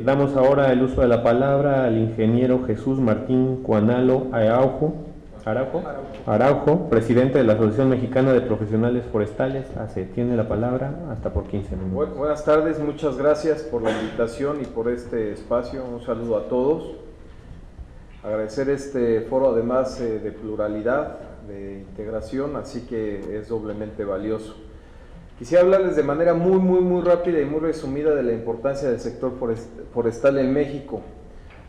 Damos ahora el uso de la palabra al ingeniero Jesús Martín Cuanalo Araujo, presidente de la Asociación Mexicana de Profesionales Forestales, ACE. Tiene la palabra hasta por 15 minutos. Buenas tardes, muchas gracias por la invitación y por este espacio. Un saludo a todos. Agradecer este foro además de pluralidad, de integración, así que es doblemente valioso. Quisiera hablarles de manera muy rápida y muy resumida de la importancia del sector forestal en México.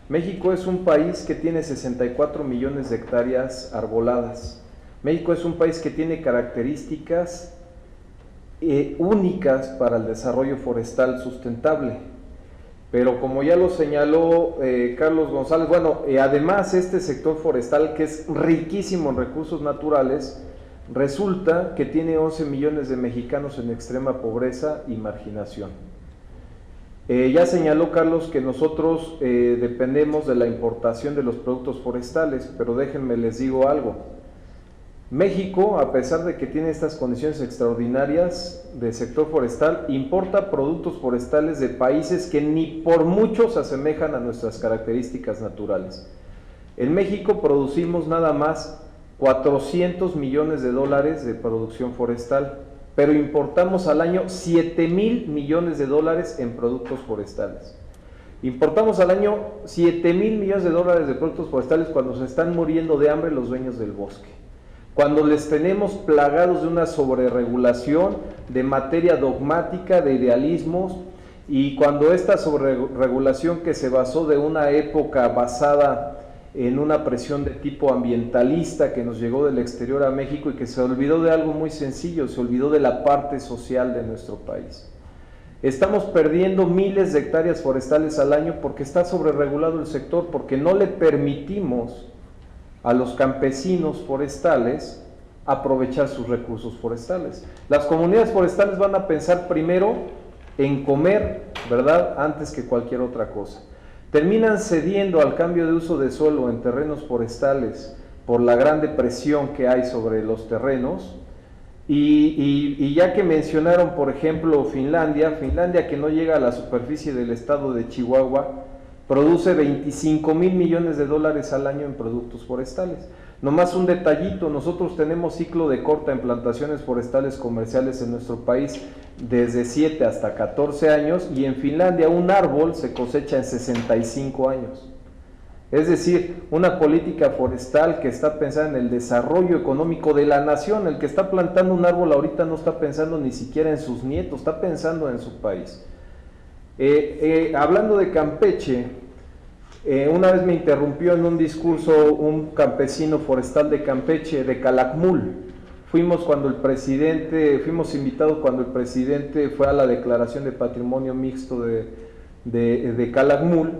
México es un país que tiene 64 millones de hectáreas arboladas. México es un país que tiene características únicas para el desarrollo forestal sustentable. Pero como ya lo señaló Carlos González, además este sector forestal, que es riquísimo en recursos naturales, resulta que tiene 11 millones de mexicanos en extrema pobreza y marginación. Ya señaló Carlos que nosotros dependemos de la importación de los productos forestales, pero déjenme les digo algo. México, a pesar de que tiene estas condiciones extraordinarias de sector forestal, importa productos forestales de países que ni por mucho se asemejan a nuestras características naturales. En México producimos nada más 400 millones de dólares de producción forestal, pero importamos al año 7,000 millones de dólares en productos forestales. Importamos al año 7,000 millones de dólares de productos forestales cuando se están muriendo de hambre los dueños del bosque, cuando les tenemos plagados de una sobreregulación, de materia dogmática, de idealismos, y cuando esta sobreregulación que se basó de una época basada en una presión de tipo ambientalista que nos llegó del exterior a México y que se olvidó de algo muy sencillo, se olvidó de la parte social de nuestro país. Estamos perdiendo miles de hectáreas forestales al año porque está sobreregulado el sector, porque no le permitimos a los campesinos forestales aprovechar sus recursos forestales. Las comunidades forestales van a pensar primero en comer, ¿verdad?, antes que cualquier otra cosa. Terminan cediendo al cambio de uso de suelo en terrenos forestales por la gran presión que hay sobre los terrenos. Y ya que mencionaron, por ejemplo, Finlandia que no llega a la superficie del estado de Chihuahua, produce 25,000 millones de dólares al año en productos forestales. Nomás un detallito, nosotros tenemos ciclo de corta en plantaciones forestales comerciales en nuestro país desde 7 hasta 14 años, y en Finlandia un árbol se cosecha en 65 años. Es decir, una política forestal que está pensando en el desarrollo económico de la nación. El que está plantando un árbol ahorita no está pensando ni siquiera en sus nietos, está pensando en su país. Hablando de Campeche, una vez me interrumpió en un discurso un campesino forestal de Campeche, de Calakmul. Fuimos invitados cuando el presidente fue a la declaración de patrimonio mixto de Calakmul,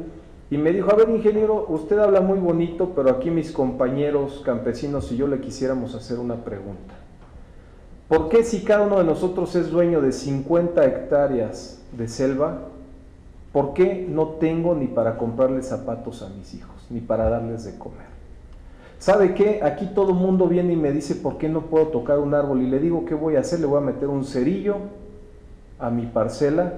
y me dijo: a ver, ingeniero, usted habla muy bonito, pero aquí mis compañeros campesinos y yo le quisiéramos hacer una pregunta. ¿Por qué, si cada uno de nosotros es dueño de 50 hectáreas de selva, por qué no tengo ni para comprarle zapatos a mis hijos, ni para darles de comer? ¿Sabe qué? Aquí todo el mundo viene y me dice por qué no puedo tocar un árbol, y le digo: ¿qué voy a hacer? Le voy a meter un cerillo a mi parcela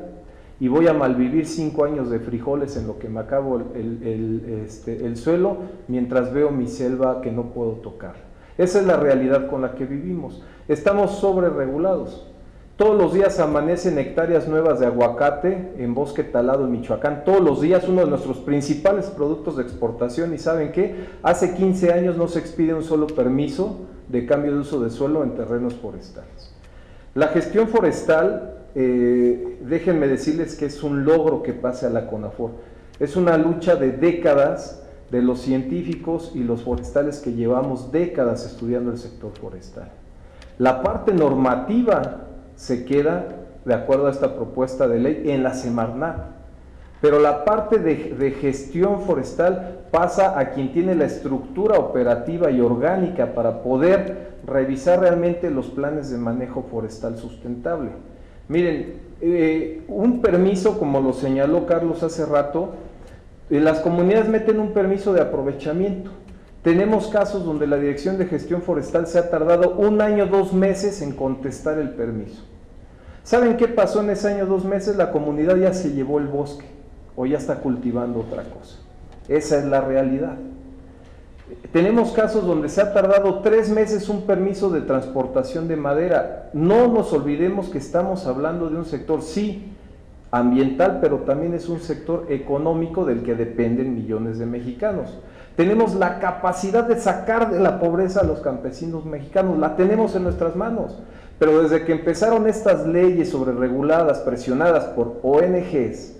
y voy a malvivir 5 años de frijoles en lo que me acabo el suelo, mientras veo mi selva que no puedo tocar. Esa es la realidad con la que vivimos. Estamos sobreregulados. Todos los días amanecen hectáreas nuevas de aguacate en bosque talado en Michoacán. Todos los días, uno de nuestros principales productos de exportación. ¿Y saben qué? Hace 15 años no se expide un solo permiso de cambio de uso de suelo en terrenos forestales. La gestión forestal, déjenme decirles que es un logro que pase a la CONAFOR. Es una lucha de décadas de los científicos y los forestales que llevamos décadas estudiando el sector forestal. La parte normativa se queda, de acuerdo a esta propuesta de ley, en la Semarnat, pero la parte de gestión forestal pasa a quien tiene la estructura operativa y orgánica para poder revisar realmente los planes de manejo forestal sustentable. Miren, un permiso, como lo señaló Carlos hace rato, las comunidades meten un permiso de aprovechamiento. Tenemos casos donde la Dirección de Gestión Forestal se ha tardado 1 año, 2 meses en contestar el permiso. ¿Saben qué pasó en ese año, 2 meses? La comunidad ya se llevó el bosque. o ya está cultivando otra cosa. Esa es la realidad. Tenemos casos donde se ha tardado 3 meses un permiso de transportación de madera. No nos olvidemos que estamos hablando de un sector, sí, ambiental, pero también es un sector económico del que dependen millones de mexicanos. Tenemos la capacidad de sacar de la pobreza a los campesinos mexicanos, la tenemos en nuestras manos, pero desde que empezaron estas leyes sobrereguladas, presionadas por ONGs,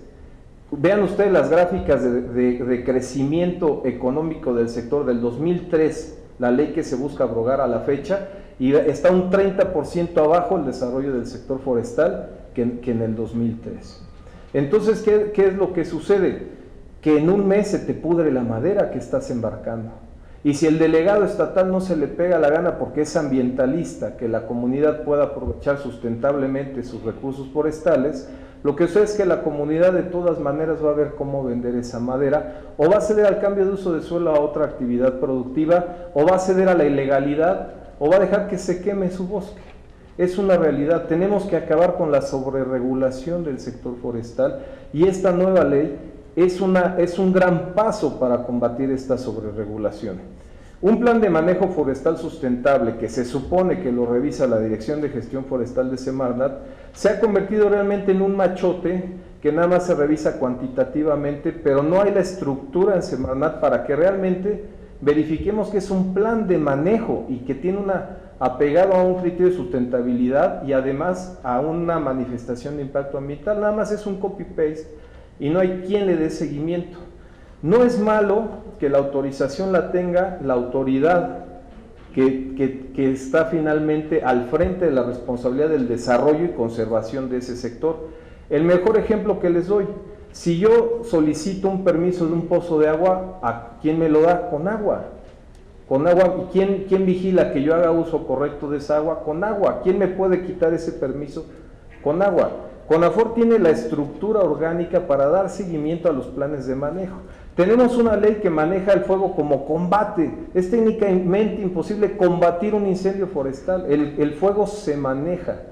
vean ustedes las gráficas de crecimiento económico del sector del 2003, la ley que se busca abrogar a la fecha, y está un 30% abajo el desarrollo del sector forestal que en el 2003. Entonces, ¿qué es lo que sucede? Que en un mes se te pudre la madera que estás embarcando. Y si el delegado estatal no se le pega la gana porque es ambientalista, que la comunidad pueda aprovechar sustentablemente sus recursos forestales, lo que sucede es que la comunidad de todas maneras va a ver cómo vender esa madera, o va a ceder al cambio de uso de suelo a otra actividad productiva, o va a ceder a la ilegalidad, o va a dejar que se queme su bosque. Es una realidad. Tenemos que acabar con la sobreregulación del sector forestal, y esta nueva ley es un gran paso para combatir esta sobreregulación. Un plan de manejo forestal sustentable, que se supone que lo revisa la Dirección de Gestión Forestal de Semarnat, se ha convertido realmente en un machote que nada más se revisa cuantitativamente, pero no hay la estructura en Semarnat para que realmente verifiquemos que es un plan de manejo y que tiene apegado a un criterio de sustentabilidad y además a una manifestación de impacto ambiental. Nada más es un copy-paste y no hay quien le dé seguimiento. No es malo que la autorización la tenga la autoridad que está finalmente al frente de la responsabilidad del desarrollo y conservación de ese sector. El mejor ejemplo que les doy: si yo solicito un permiso de un pozo de agua, ¿a quién me lo da? Con agua. Con agua. ¿Y quién vigila que yo haga uso correcto de esa agua? Con agua. ¿Quién me puede quitar ese permiso? Con agua. CONAFOR tiene la estructura orgánica para dar seguimiento a los planes de manejo. Tenemos una ley que maneja el fuego como combate. Es técnicamente imposible combatir un incendio forestal. El fuego se maneja.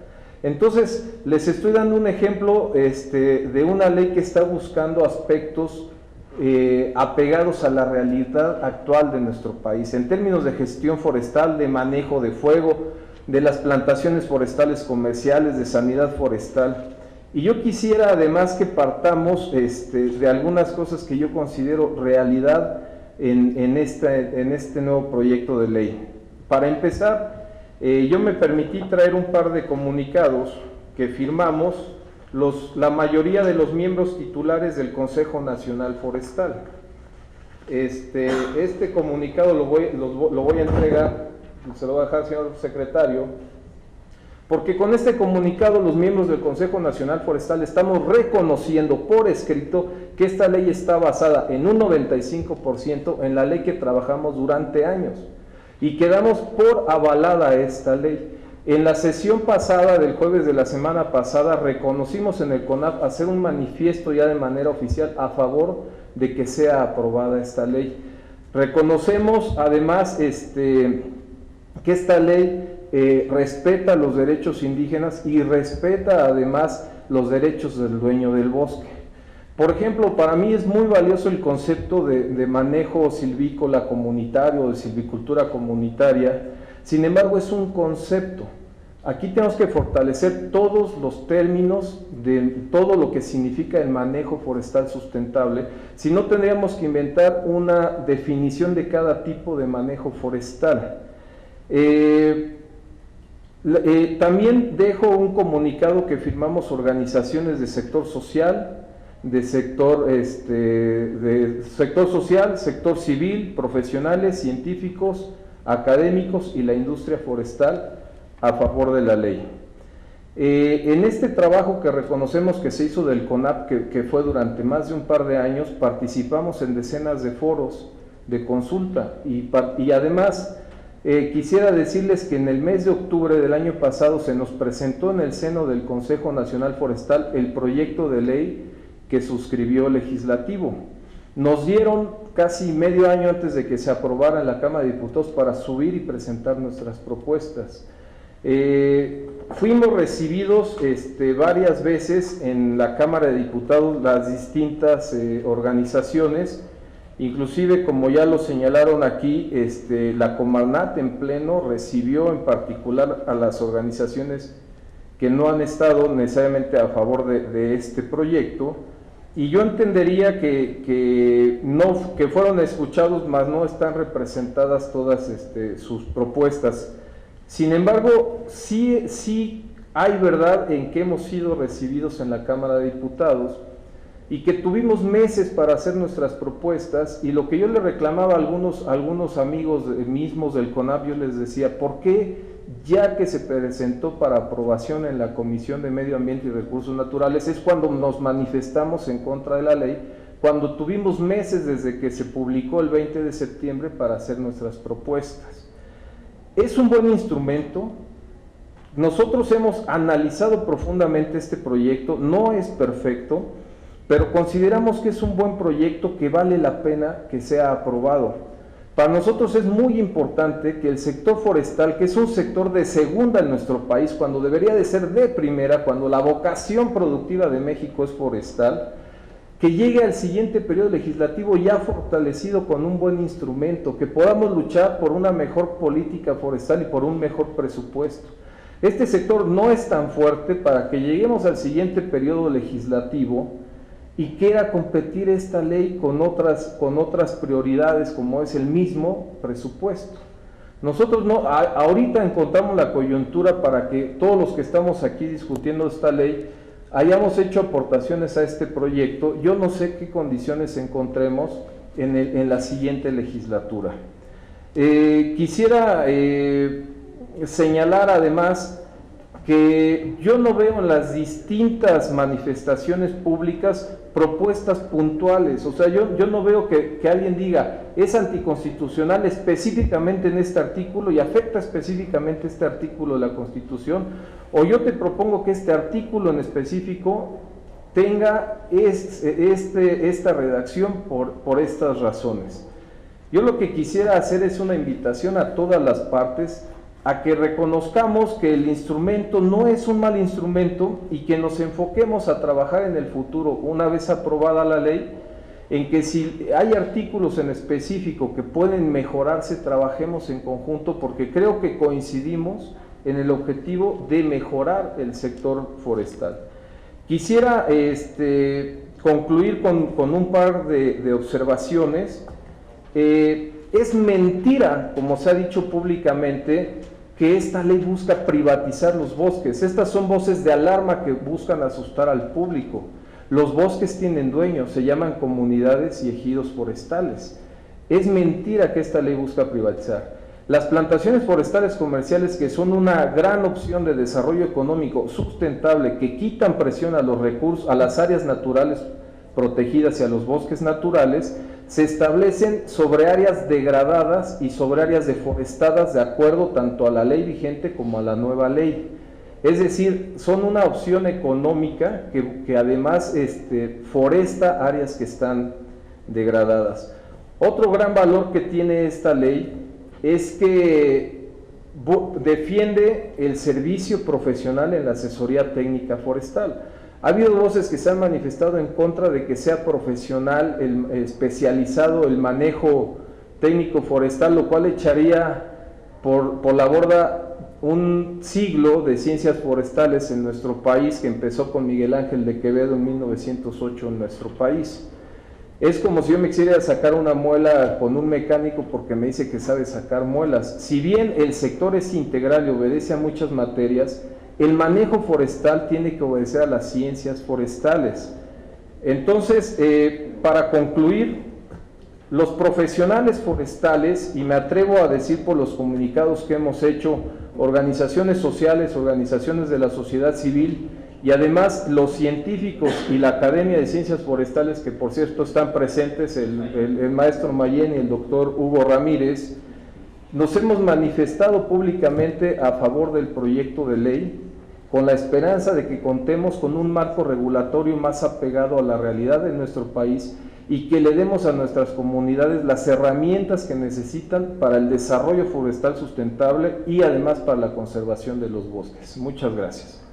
Entonces, les estoy dando un ejemplo de una ley que está buscando aspectos apegados a la realidad actual de nuestro país, en términos de gestión forestal, de manejo de fuego, de las plantaciones forestales comerciales, de sanidad forestal. Y yo quisiera además que partamos de algunas cosas que yo considero realidad en este nuevo proyecto de ley. Para empezar, yo me permití traer un par de comunicados que firmamos la mayoría de los miembros titulares del Consejo Nacional Forestal. Este comunicado lo voy a entregar, se lo voy a dejar al señor secretario, porque con este comunicado los miembros del Consejo Nacional Forestal estamos reconociendo por escrito que esta ley está basada en un 95% en la ley que trabajamos durante años, y quedamos por avalada esta ley. En la sesión pasada del jueves de la semana pasada reconocimos en el CONAF hacer un manifiesto ya de manera oficial a favor de que sea aprobada esta ley. Reconocemos además que esta ley respeta los derechos indígenas y respeta además los derechos del dueño del bosque. Por ejemplo, para mí es muy valioso el concepto de manejo silvícola comunitario, de silvicultura comunitaria. Sin embargo, es un concepto. Aquí tenemos que fortalecer todos los términos de todo lo que significa el manejo forestal sustentable. Si no, tendríamos que inventar una definición de cada tipo de manejo forestal. También dejo un comunicado que firmamos organizaciones de sector social, sector social, sector civil, profesionales, científicos, académicos y la industria forestal a favor de la ley. En este trabajo que reconocemos que se hizo del CONAP, que fue durante más de un par de años, participamos en decenas de foros de consulta y además quisiera decirles que en el mes de octubre del año pasado se nos presentó en el seno del Consejo Nacional Forestal el proyecto de ley que suscribió el legislativo. Nos dieron casi medio año antes de que se aprobara en la Cámara de Diputados para subir y presentar nuestras propuestas. Fuimos recibidos varias veces en la Cámara de Diputados, las distintas organizaciones, inclusive como ya lo señalaron aquí, la Comarnat en pleno recibió en particular a las organizaciones que no han estado necesariamente a favor de este proyecto, y yo entendería que fueron escuchados, mas no están representadas todas sus propuestas. Sin embargo, sí hay verdad en que hemos sido recibidos en la Cámara de Diputados y que tuvimos meses para hacer nuestras propuestas, y lo que yo le reclamaba a algunos amigos mismos del CONAP, yo les decía, ¿por qué ya que se presentó para aprobación en la Comisión de Medio Ambiente y Recursos Naturales es cuando nos manifestamos en contra de la ley, cuando tuvimos meses desde que se publicó el 20 de septiembre para hacer nuestras propuestas? Es un buen instrumento. Nosotros hemos analizado profundamente este proyecto, no es perfecto, pero consideramos que es un buen proyecto que vale la pena que sea aprobado. Para nosotros es muy importante que el sector forestal, que es un sector de segunda en nuestro país, cuando debería de ser de primera, cuando la vocación productiva de México es forestal, que llegue al siguiente periodo legislativo ya fortalecido con un buen instrumento, que podamos luchar por una mejor política forestal y por un mejor presupuesto. Este sector no es tan fuerte para que lleguemos al siguiente periodo legislativo y quiera competir esta ley con otras prioridades, como es el mismo presupuesto. Nosotros ahorita encontramos la coyuntura para que todos los que estamos aquí discutiendo esta ley hayamos hecho aportaciones a este proyecto. Yo no sé qué condiciones encontremos en la siguiente legislatura. Quisiera señalar además que yo no veo en las distintas manifestaciones públicas propuestas puntuales. O sea, yo no veo que alguien diga es anticonstitucional específicamente en este artículo y afecta específicamente este artículo de la Constitución, o yo te propongo que este artículo en específico tenga esta redacción por estas razones. Yo lo que quisiera hacer es una invitación a todas las partes a que reconozcamos que el instrumento no es un mal instrumento y que nos enfoquemos a trabajar en el futuro, una vez aprobada la ley, en que si hay artículos en específico que pueden mejorarse, trabajemos en conjunto, porque creo que coincidimos en el objetivo de mejorar el sector forestal. Quisiera concluir con un par de observaciones. Es mentira, como se ha dicho públicamente, que esta ley busca privatizar los bosques. Estas son voces de alarma que buscan asustar al público. Los bosques tienen dueños, se llaman comunidades y ejidos forestales. Es mentira que esta ley busca privatizar. Las plantaciones forestales comerciales, que son una gran opción de desarrollo económico sustentable, que quitan presión a los recursos, a las áreas naturales protegidas y a los bosques naturales, se establecen sobre áreas degradadas y sobre áreas deforestadas de acuerdo tanto a la ley vigente como a la nueva ley. Es decir, son una opción económica que además foresta áreas que están degradadas. Otro gran valor que tiene esta ley es que defiende el servicio profesional en la asesoría técnica forestal. Ha habido voces que se han manifestado en contra de que sea profesional, especializado el manejo técnico forestal, lo cual echaría por la borda un siglo de ciencias forestales en nuestro país, que empezó con Miguel Ángel de Quevedo en 1908 en nuestro país. Es como si yo me quisiera sacar una muela con un mecánico porque me dice que sabe sacar muelas. Si bien el sector es integral y obedece a muchas materias, el manejo forestal tiene que obedecer a las ciencias forestales. Entonces, para concluir, los profesionales forestales, y me atrevo a decir por los comunicados que hemos hecho, organizaciones sociales, organizaciones de la sociedad civil, y además los científicos y la Academia de Ciencias Forestales, que por cierto están presentes, el maestro Mayén y el doctor Hugo Ramírez, nos hemos manifestado públicamente a favor del proyecto de ley, con la esperanza de que contemos con un marco regulatorio más apegado a la realidad de nuestro país y que le demos a nuestras comunidades las herramientas que necesitan para el desarrollo forestal sustentable y además para la conservación de los bosques. Muchas gracias.